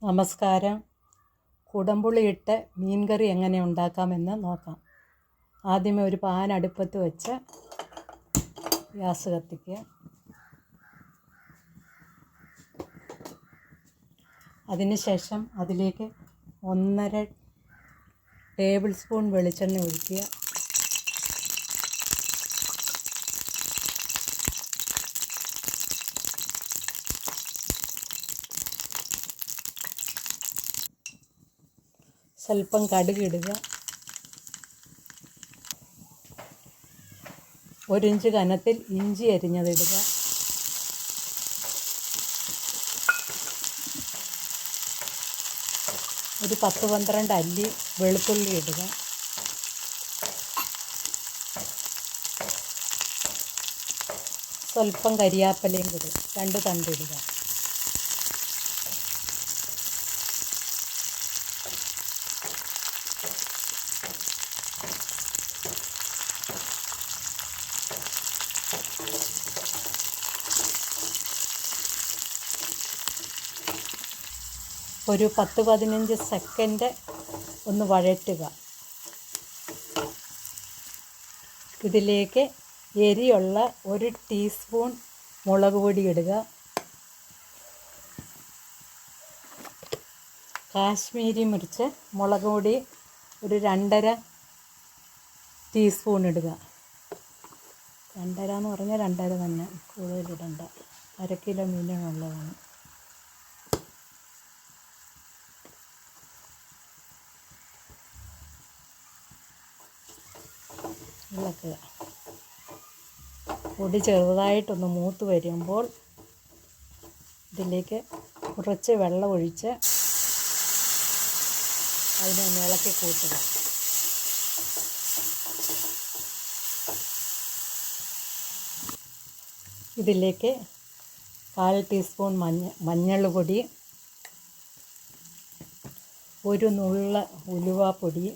നമസ്കാരം. കുടംപുളിയിട്ട് മീൻകറി എങ്ങനെ ഉണ്ടാക്കാമെന്ന് നോക്കാം. ആദ്യമേ ഒരു പാൻ അടുപ്പത്ത് വെച്ച് ഗ്യാസ് കത്തിക്കുക. അതിനുശേഷം അതിലേക്ക് 1.5 ടേബിൾ സ്പൂൺ വെളിച്ചെണ്ണ ഒഴിക്കുക. സ്വല്പം കടുകിടുക. 1 ഇഞ്ച് കനത്തിൽ ഇഞ്ചി അരിഞ്ഞതിടുക. ഒരു 10-12 അല്ലി വെളുത്തുള്ളി ഇടുക. സ്വല്പം കരിയാപ്പലയും കൂടി 2 തണ്ടിടുക. ഒരു 10-15 സെക്കൻഡ് ഒന്ന് വഴറ്റുക. ഇതിലേക്ക് എരിയുള്ള 1 ടീസ്പൂൺ മുളക് പൊടി ഇടുക. കാശ്മീരി മിർച്ച് മുളക് പൊടി ഒരു 2.5 ടീസ്പൂൺ ഇടുക. 2.5 എന്ന് പറഞ്ഞാൽ 2.5 തന്നെ, കൂടുതലിടണ്ട. 1/2 കിലോ മീനിനുള്ളതാണ്. ഇളക്കുക. പൊടി ചെറുതായിട്ടൊന്ന് മൂത്ത് വരുമ്പോൾ ഇതിലേക്ക് കുറച്ച് വെള്ളം ഒഴിച്ച് അതിനൊന്ന് ഇളക്കി കൂട്ടുക. ഇതിലേക്ക് 1/4 ടീസ്പൂൺ മഞ്ഞൾപ്പൊടി, ഒരു നുള്ള് ഉലുവാപ്പൊടി,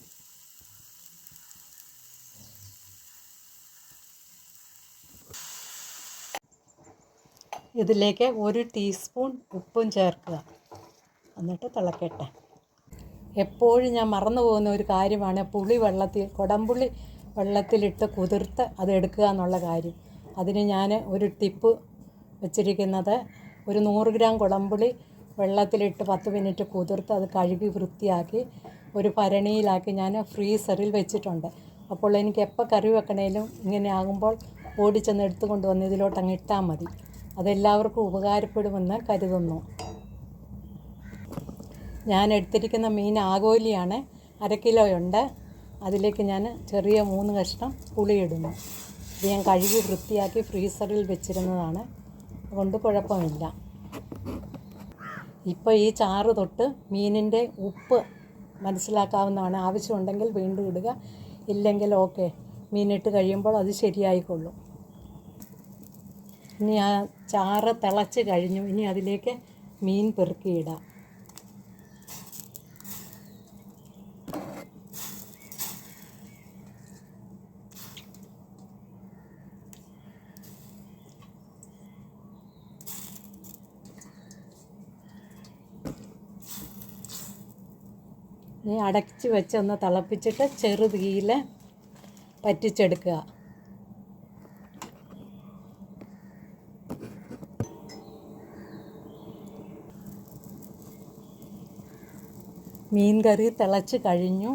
ഇതിലേക്ക് 1 ടീസ്പൂൺ ഉപ്പും ചേർക്കുക. എന്നിട്ട് തിളക്കട്ടെ. എപ്പോഴും ഞാൻ മറന്നു പോകുന്ന ഒരു കാര്യമാണ് കുടംപുളി വെള്ളത്തിലിട്ട് കുതിർത്ത് അത് എടുക്കുക എന്നുള്ള കാര്യം. അതിന് ഞാൻ ഒരു ടിപ്പ് വെച്ചിരിക്കുന്നത്, ഒരു 100 ഗ്രാം കുടംപുളി വെള്ളത്തിലിട്ട് 10 മിനിറ്റ് കുതിർത്ത് അത് കഴുകി വൃത്തിയാക്കി ഒരു ഭരണിയിലാക്കി ഞാൻ ഫ്രീസറിൽ വെച്ചിട്ടുണ്ട്. അപ്പോൾ എനിക്ക് എപ്പോൾ കറി വെക്കണേലും ഇങ്ങനെ ആകുമ്പോൾ ഓടിച്ചെന്ന് എടുത്തുകൊണ്ട് വന്ന് ഇതിലോട്ടങ്ങ് ഇട്ടാൽ മതി. അതെല്ലാവർക്കും ഉപകാരപ്പെടുമെന്ന് കരുതുന്നു. ഞാൻ എടുത്തിരിക്കുന്ന മീൻ ആഗോലിയാണ്, 1/2 കിലോ ഉണ്ട്. അതിലേക്ക് ഞാൻ ചെറിയ 3 കഷ്ണം പുളി ഇടുന്നു. ഇത് ഞാൻ കഴുകി വൃത്തിയാക്കി ഫ്രീസറിൽ വെച്ചിരുന്നതാണ്, അതുകൊണ്ട് കുഴപ്പമില്ല. ഇപ്പോൾ ഈ ചാറ് തൊട്ട് മീനിൻ്റെ ഉപ്പ് മനസ്സിലാക്കാവുന്നതാണ്. ആവശ്യമുണ്ടെങ്കിൽ വീണ്ടും ഇടുക, ഇല്ലെങ്കിൽ ഓക്കെ. മീനിട്ട് കഴിയുമ്പോൾ അത് ശരിയായിക്കൊള്ളും. ഇനി ആ ചാറ് തിളച്ച് കഴിഞ്ഞു. ഇനി അതിലേക്ക് മീൻ പെറുക്കിയിടാം. ഇനി അടച്ച് വെച്ച് ഒന്ന് തിളപ്പിച്ചിട്ട് ചെറുതീയിൽ പറ്റിച്ചെടുക്കുക. മീൻ കറി തിളച്ച് കഴിഞ്ഞു.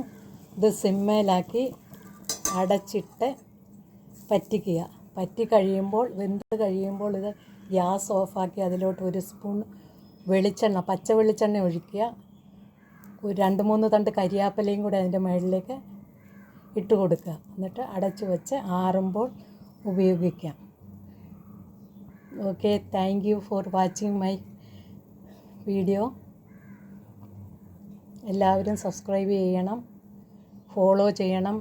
ഇത് സിമ്മേലാക്കി അടച്ചിട്ട് പറ്റിക്കുക. പറ്റി കഴിയുമ്പോൾ, വെന്ത് കഴിയുമ്പോൾ ഇത് ഗ്യാസ് ഓഫാക്കി അതിലോട്ട് 1 സ്പൂൺ വെളിച്ചെണ്ണ, പച്ച വെളിച്ചെണ്ണ ഒഴിക്കുക. 2-3 തണ്ട് കരിയാപ്പലയും കൂടെ അതിൻ്റെ മുകളിലേക്ക് ഇട്ട് കൊടുക്കുക. എന്നിട്ട് അടച്ച് വെച്ച് ആറുമ്പോൾ ഉപയോഗിക്കാം. Okay, thank you for watching my video. എല്ലാവരും സബ്സ്ക്രൈബ് ചെയ്യണം, ഫോളോ ചെയ്യണം.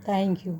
Thank you.